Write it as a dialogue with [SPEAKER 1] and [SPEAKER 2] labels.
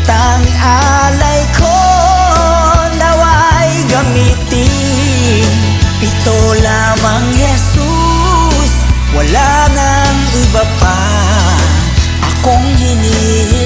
[SPEAKER 1] Tanging alay ko naway gamitin. Ito lamang Jesus, wala nang iba pa akong hinihingi.